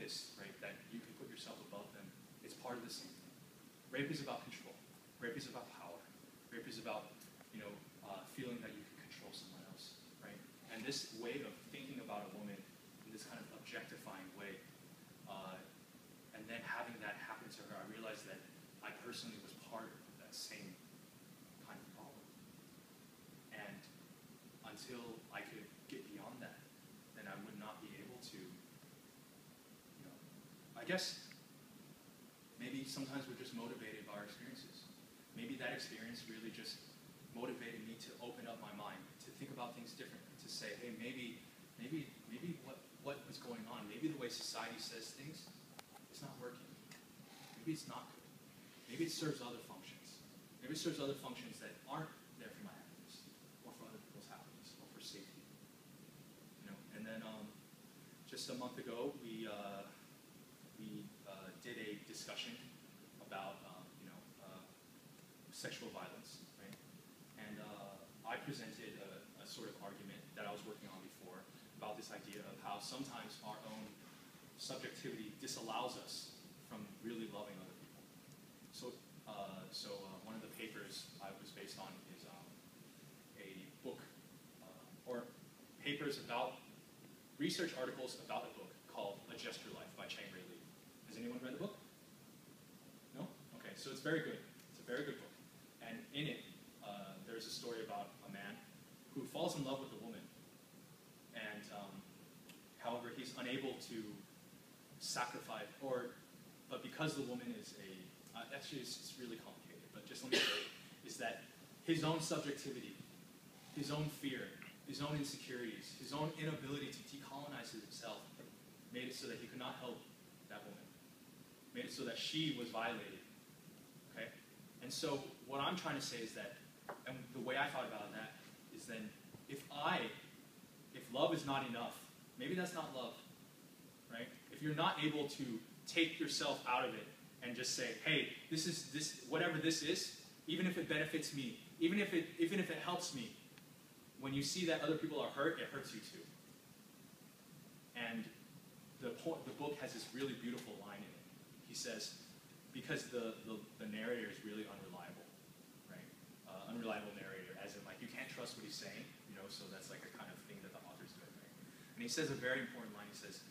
this, right, that you can put yourself above them, it's part of the same thing. Rape is about control. Rape is about power. Rape is about, feeling that you can control someone else, right? And this way of thinking about a woman in this kind of objectifying way, and then having that happen to her, I realized that I personally was part of that same kind of problem. And until I could get beyond that, then I would not be able to, I guess maybe sometimes we're just motivated by our experiences. Maybe that experience really just motivated me to open up my mind, to think about things differently, to say, hey, maybe what is going on, maybe the way society says things is not working. Maybe it's not good. Maybe it serves other functions. Maybe it serves other functions that aren't there for my happiness, or for other people's happiness, or for safety. And then just a month ago, we did a discussion about sexual violence, right? And I presented a sort of argument that I was working on before about this idea of how sometimes our own subjectivity disallows us from really loving other people. So one of the papers I was based on is a book, or papers about, research articles about a book called Adjust Your Life by Chang Ray Lee. Has anyone read the book? No? Okay, so it's very good. It's a very good book. And in it, there's a story about a man who falls in love with a woman. And however, he's unable to sacrifice, but because the woman is actually it's really complicated, but just let me say, is that his own subjectivity, his own fear, his own insecurities, his own inability to decolonize himself made it so that he could not help that woman. Made it so that she was violated. Okay? And so what I'm trying to say is that, and the way I thought about that is then, if love is not enough, maybe that's not love, right? If you're not able to take yourself out of it and just say, hey, whatever this is, even if it benefits me, even if it helps me, when you see that other people are hurt, it hurts you too. And the book has this really beautiful line in it. He says, because the narrator is really unreliable, right? Unreliable narrator, as in like you can't trust what he's saying, so that's like a kind of thing that the author's doing, right? And he says a very important line. He says,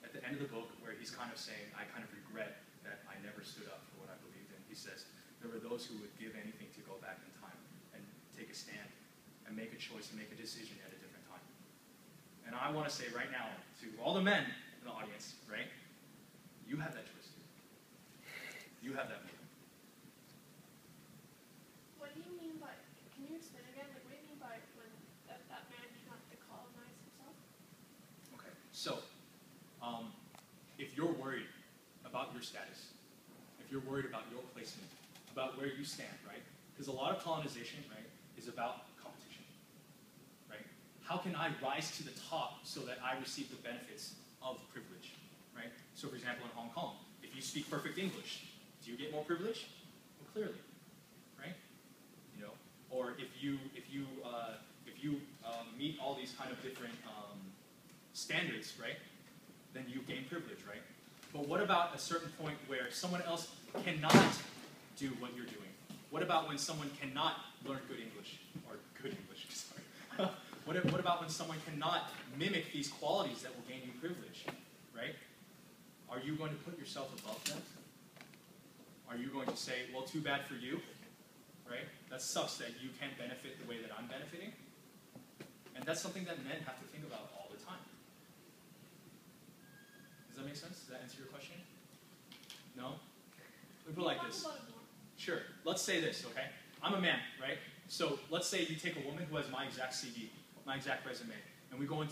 at the end of the book, where he's kind of saying, I kind of regret that I never stood up for what I believed in. He says, there were those who would give anything to go back in time and take a stand and make a choice and make a decision at a different time. And I want to say right now to all the men in the audience, right? You have that choice too. You have that moment. What do you mean by, can you explain again? Like, what do you mean by when that man cannot decolonize himself? Okay, so if you're worried about your status, if you're worried about your placement, about where you stand, right? Because a lot of colonization, right, is about competition, right? How can I rise to the top so that I receive the benefits of privilege, right? So for example, in Hong Kong, if you speak perfect English, do you get more privilege? Well, clearly, right? Or if you meet all these kind of different standards, right? Then you gain privilege, right? But what about a certain point where someone else cannot do what you're doing? What about when someone cannot learn good English, or good English? Sorry. What about when someone cannot mimic these qualities that will gain you privilege, right? Are you going to put yourself above them? Are you going to say, well, too bad for you, right? That sucks that you can't benefit the way that I'm benefiting. And that's something that men have to think about all the time. Does that make sense? Does that answer your question? No? Let me put it like this. Sure. Let's say this, okay? I'm a man, right? So let's say you take a woman who has my exact CV, my exact resume, and we go to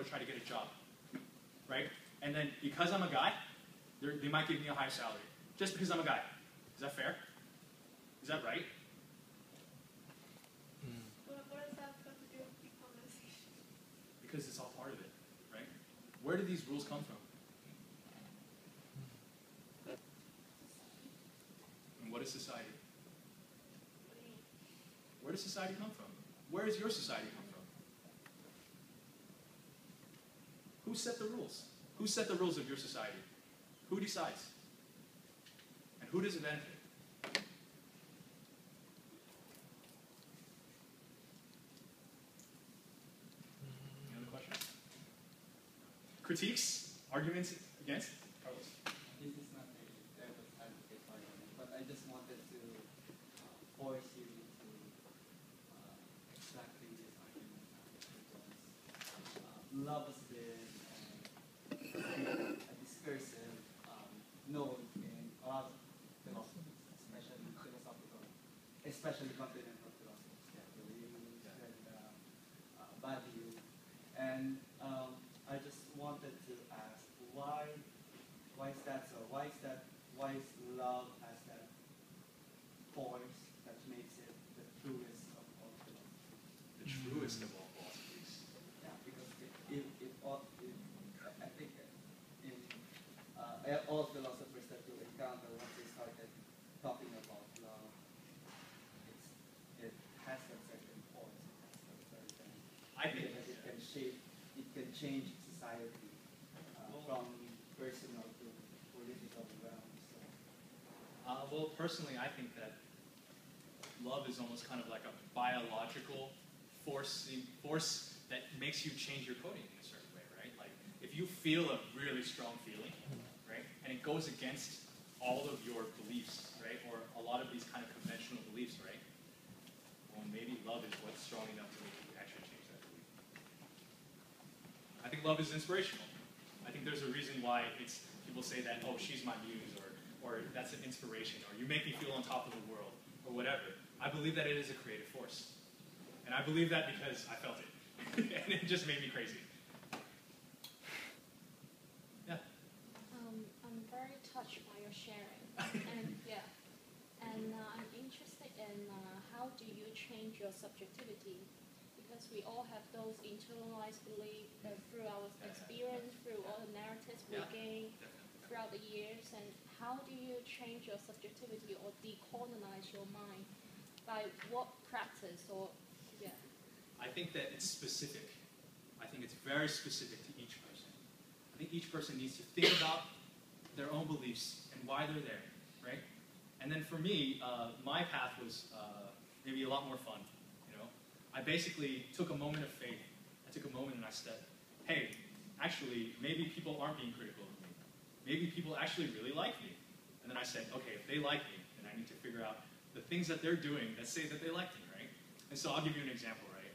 try to get a job, right? And then because I'm a guy, they might give me a higher salary just because I'm a guy. Is that fair? Is that right? What does that have to do with decolonization? Because it's all part of it, right? Where do these rules come from? And what is society? What do you mean? Where does society come from? Where does your society come from? Who set the rules? Who set the rules of your society? Who decides? And who does it benefit? Any other questions? Critiques? Arguments against? Carlos? This is not a devil's advocate argument, but I just wanted to force you into extracting this argument because love has been a discursive node in a lot of philosophies, especially continental philosophies, Deleuze and Badiou. And I just wanted to ask why is that so? Why is love as that force that makes it the truest of all philosophies? The truest of all philosophies. Yeah, because I think in all philosophers that you encounter, once they started talking about love, it has a certain force, it has a certain I think that it can shape, it can change society from personal to political realms. So. Well, personally, I think that love is almost kind of like a biological force that makes you change your coding in a certain way, right? Like, if you feel a really strong feeling, right, and it goes against all of your beliefs, right, or a lot of these kind of conventional beliefs, right, well, maybe love is what's strong enough to make you actually change that belief. I think love is inspirational. I think there's a reason why people say that, oh, she's my muse, or that's an inspiration, or you make me feel on top of the world, or whatever. I believe that it is a creative force. And I believe that because I felt it. And it just made me crazy. Yeah. I'm very touched by your sharing. And yeah. And I'm interested in how do you change your subjectivity? Because we all have those internalized beliefs through our experience, through all the narratives we gain throughout the years. And how do you change your subjectivity or decolonize your mind? By what practice or, yeah? I think that it's specific. I think it's very specific to each person. I think each person needs to think about their own beliefs and why they're there, right? And then for me, my path was maybe a lot more fun, you know? I basically took a moment of faith. I took a moment and I said, hey, actually, maybe people aren't being critical of me. Maybe people actually really like me. And then I said, okay, if they like me, then I need to figure out the things that they're doing that say that they like me, right? And so I'll give you an example, right?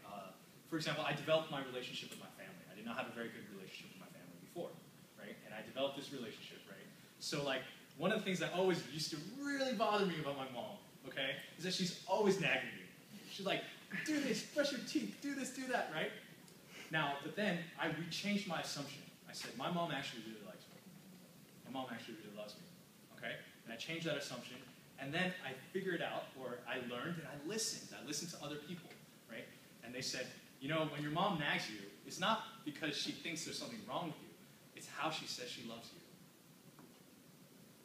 For example, I developed my relationship with my family. I did not have a very good relationship with my family before, right? And I developed this relationship, right? So like, one of the things that always used to really bother me about my mom, okay, is that she's always nagging me. She's like, do this, brush your teeth, do this, do that, right? Now, but then I changed my assumption. I said, my mom actually really likes me. My mom actually really loves me, okay? And I changed that assumption. And then I figured out, or I learned, and I listened. I listened to other people, right? And they said, you know, when your mom nags you, it's not because she thinks there's something wrong with you. It's how she says she loves you.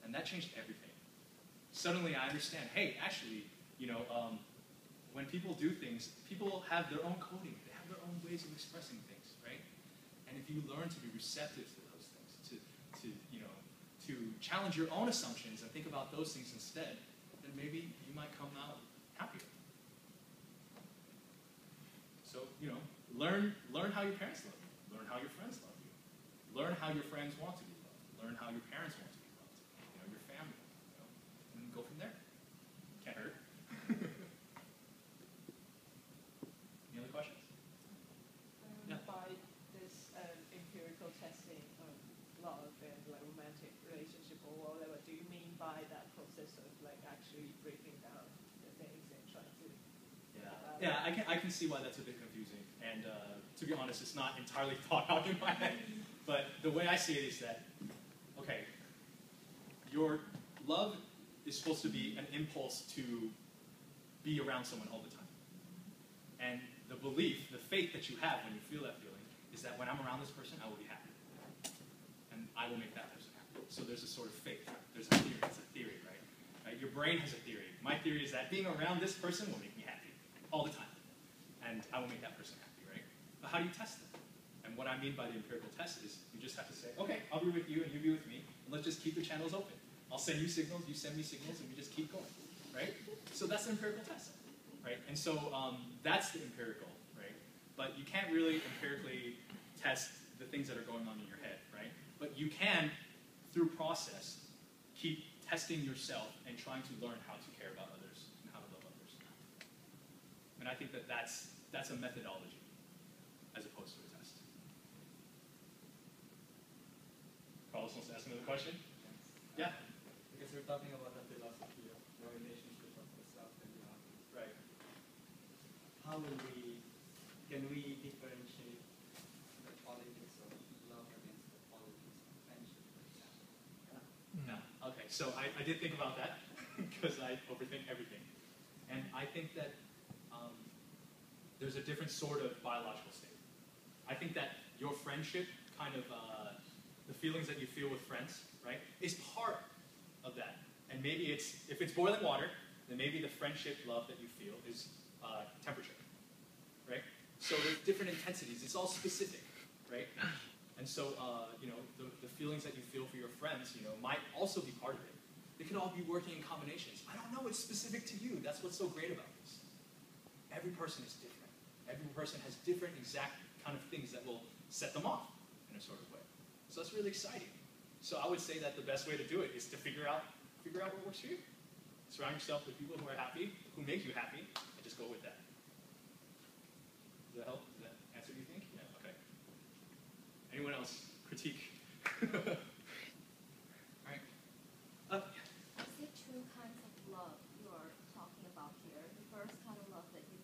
And that changed everything. Suddenly I understand, hey, actually, you know, when people do things, people have their own coding. They have their own ways of expressing things, right? And if you learn to be receptive to those things, to challenge your own assumptions and think about those things instead, then maybe you might come out happier. So, you know, learn how your parents love you. Learn how your friends love you. Learn how your friends want to be loved. Learn how your parents want to be loved. You know, your family. You know, and go from there. Can't hurt. Any other questions? By this empirical testing of love and like romantic relationship or whatever, do you mean by that process of like actually breaking down the things and trying to? Yeah, I can see why that's a bit confusing. And to be honest, it's not entirely thought out in my head. But the way I see it is that, okay, your love is supposed to be an impulse to be around someone all the time. And the belief, the faith that you have when you feel that feeling is that when I'm around this person, I will be happy. And I will make that person happy. So there's a sort of faith. There's a theory. It's a theory, right? Your brain has a theory. My theory is that being around this person will make me happy all the time. And I will make that person happy, right? But how do you test it? And what what I mean by the empirical test is you just have to say, okay, I'll be with you and you be with me, and let's just keep the channels open. I'll send you signals, you send me signals, and we just keep going, right? So that's the empirical test, right? And so that's the empirical, right? But you can't really empirically test the things that are going on in your head, right? But you can, through process, keep testing yourself and trying to learn how to care about others and how to love others. And I think that that's a methodology as opposed to a test. Carlos wants to ask another question? Yeah? Because we're talking about the philosophy of the relationship of the self and the other. Right. How can we differentiate the politics of love against the politics of friendship, for example? No. Okay, so I did think about that because I overthink everything. And I think that there's a different sort of biological state. I think that your friendship, kind of the feelings that you feel with friends, right, is part of that. And maybe if it's boiling water, then maybe the friendship love that you feel is temperature, right? So there's different intensities. It's all specific, right? And so, the feelings that you feel for your friends, might also be part of it. They could all be working in combinations. I don't know. It's specific to you. That's what's so great about this. Every person is different. Every person has different exact kind of things that will set them off in a sort of way. So that's really exciting. So I would say that the best way to do it is to figure out what works for you. Surround yourself with people who are happy, who make you happy, and just go with that. Does that help? Does that answer what you think? Yeah, okay. Anyone else? Critique? All right. Is it two kinds of love you are talking about here? The first kind of love that you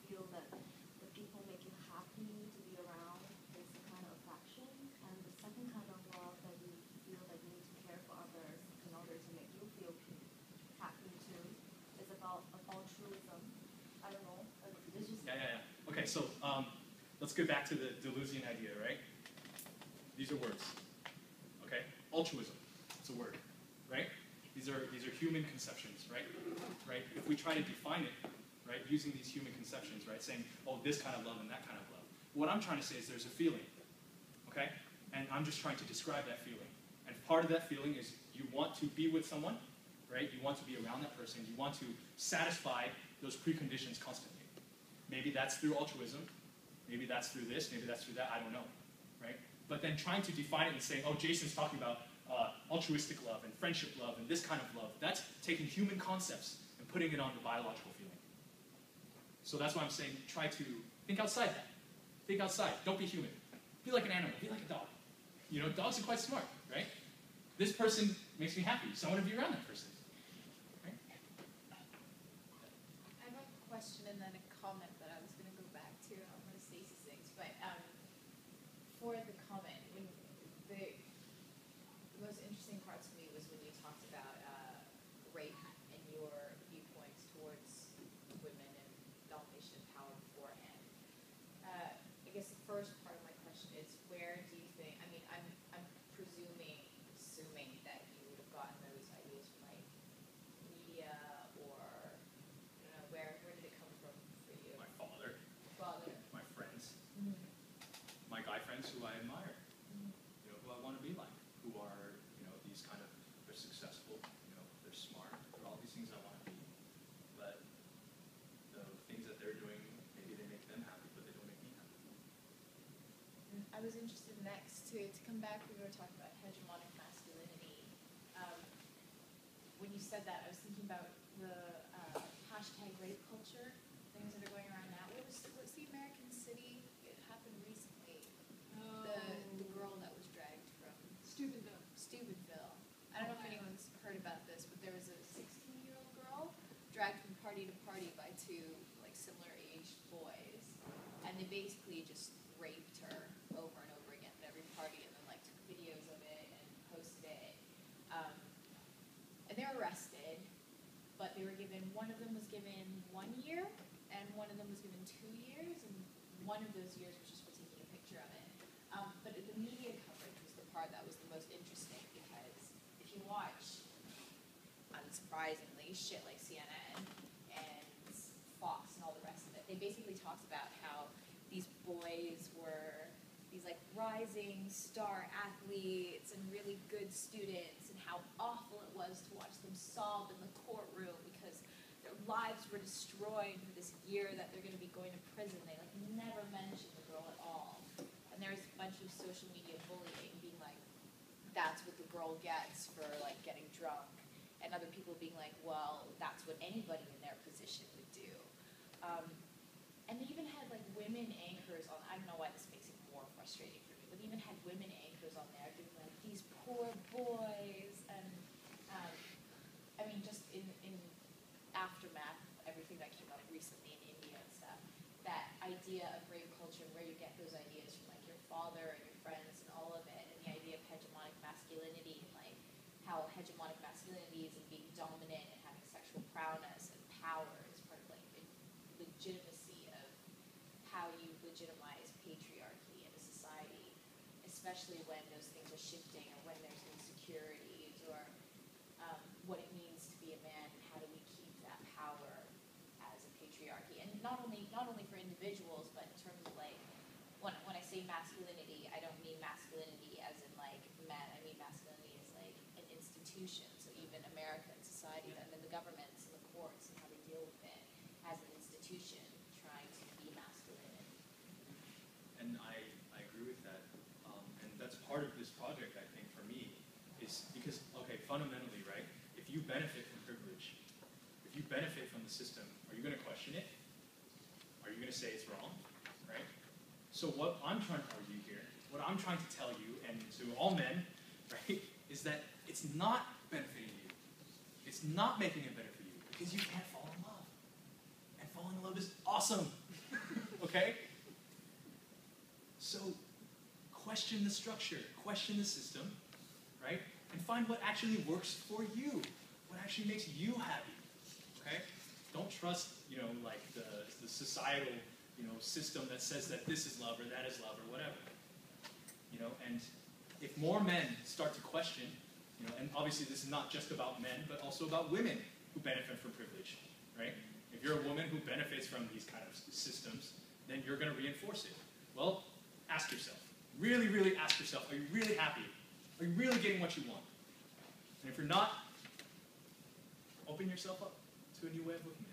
feel that the people make you happy to be around is a kind of affection, and the second kind of love that you feel that you need to care for others in order to make you feel happy too is about altruism. I don't know. It's just Yeah. Okay, so let's go back to the Deleuzian idea, right? These are words. Okay? Altruism. It's a word, right? These are human conceptions, right? Right? If we try to define it, right, using these human conceptions, right, saying, oh, this kind of love and that kind of love. What I'm trying to say is there's a feeling, okay? And I'm just trying to describe that feeling. And part of that feeling is you want to be with someone, right? You want to be around that person. You want to satisfy those preconditions constantly. Maybe that's through altruism. Maybe that's through this. Maybe that's through that. I don't know, right? But then trying to define it and saying, oh, Jason's talking about altruistic love and friendship love and this kind of love. That's taking human concepts and putting it on the biological feeling. So that's why I'm saying try to think outside that. Think outside. Don't be human. Be like an animal. Be like a dog. Dogs are quite smart, right? This person makes me happy, so I want to be around that person. Right? I have a question and then a comment that I was going to go back to one of Stacey's things. But for the comment, the most interesting part to me was when you talked about rape and your viewpoints towards women and domination and power beforehand. I guess the first part of my question is, where do you think? I mean, I'm assuming that you would have gotten those ideas from like media or I don't know, where did it come from for you? My father, Father. my friends, Mm-hmm. my guy friends who I admire, Mm-hmm. who I want to be like, who are, these kind of, they're successful, they're smart, they're all these things I want to be. But the things that they're doing, maybe they make them happy, but they don't make me happy. I was interested next to come back. We were talking about hegemonic masculinity. When you said that, I was thinking about the hashtag rape culture, things that are going around now. What's the American city? It happened recently. The girl that was dragged from Steubenville. I don't know if anyone's heard about this, but there was a 16-year-old girl dragged from party to party by two similar-aged boys, and they basically just raped her over and over again at every party, and then took videos of it and posted it. And they were arrested, but they were given, one of them was given 1 year, and one of them was given 2 years, and one of those years was just for taking a picture of it. But the media coverage was the part that was the most interesting, because if you watch, unsurprisingly, shit like CNN and Fox and all the rest of it, they basically talked about how these boys were, these rising star athletes and really good students, and how awful it was to watch them sob in the courtroom because their lives were destroyed for this year that they're going to be going to prison. They like never mentioned the girl at all. And there's a bunch of social media bullying being like, that's what the girl gets for like getting drunk. And other people being like, well, that's what anybody in their position would do. And they even had like women anchors on, I don't know why this makes it more frustrating for me, but they even had women anchors on there being like, these poor boys. And I mean, just in aftermath of everything that came up recently in India and stuff, that idea of rape culture and where you get those ideas from like your father and your friends and all of it, and the idea of hegemonic masculinity and like how hegemonic masculinity is in being dominant and having sexual prowess and power is part of like the legitimacy of how you legitimize patriarchy in a society, especially when those things are shifting or when there's insecurities or what it means to be a man and how do we keep that power as a patriarchy. And not only for individuals, but in terms of like, when I say masculinity, I don't mean masculinity as in like men, I mean masculinity as like an institution. So even American society and then the governments and the courts and how they deal with it as an institution trying to be masculine. And I agree with that. And that's part of this project, I think, for me, is because, okay, fundamentally, right, if you benefit from privilege, if you benefit from the system, are you going to question it? Are you going to say it's wrong, right? So what I'm trying to argue here, what I'm trying to tell you, and to all men, right, is that it's not benefiting you. It's not making it better for you, because you can't fall in love. And falling in love is awesome, okay? So question the structure, question the system, right? And find what actually works for you, what actually makes you happy, okay? Don't trust, like the societal, system that says that this is love or that is love or whatever, and if more men start to question, and obviously this is not just about men, but also about women who benefit from privilege, right? If you're a woman who benefits from these kind of systems, then you're going to reinforce it. Well, ask yourself, really, really ask yourself, are you really happy? Are you really getting what you want? And if you're not, open yourself up to a new way of looking at it.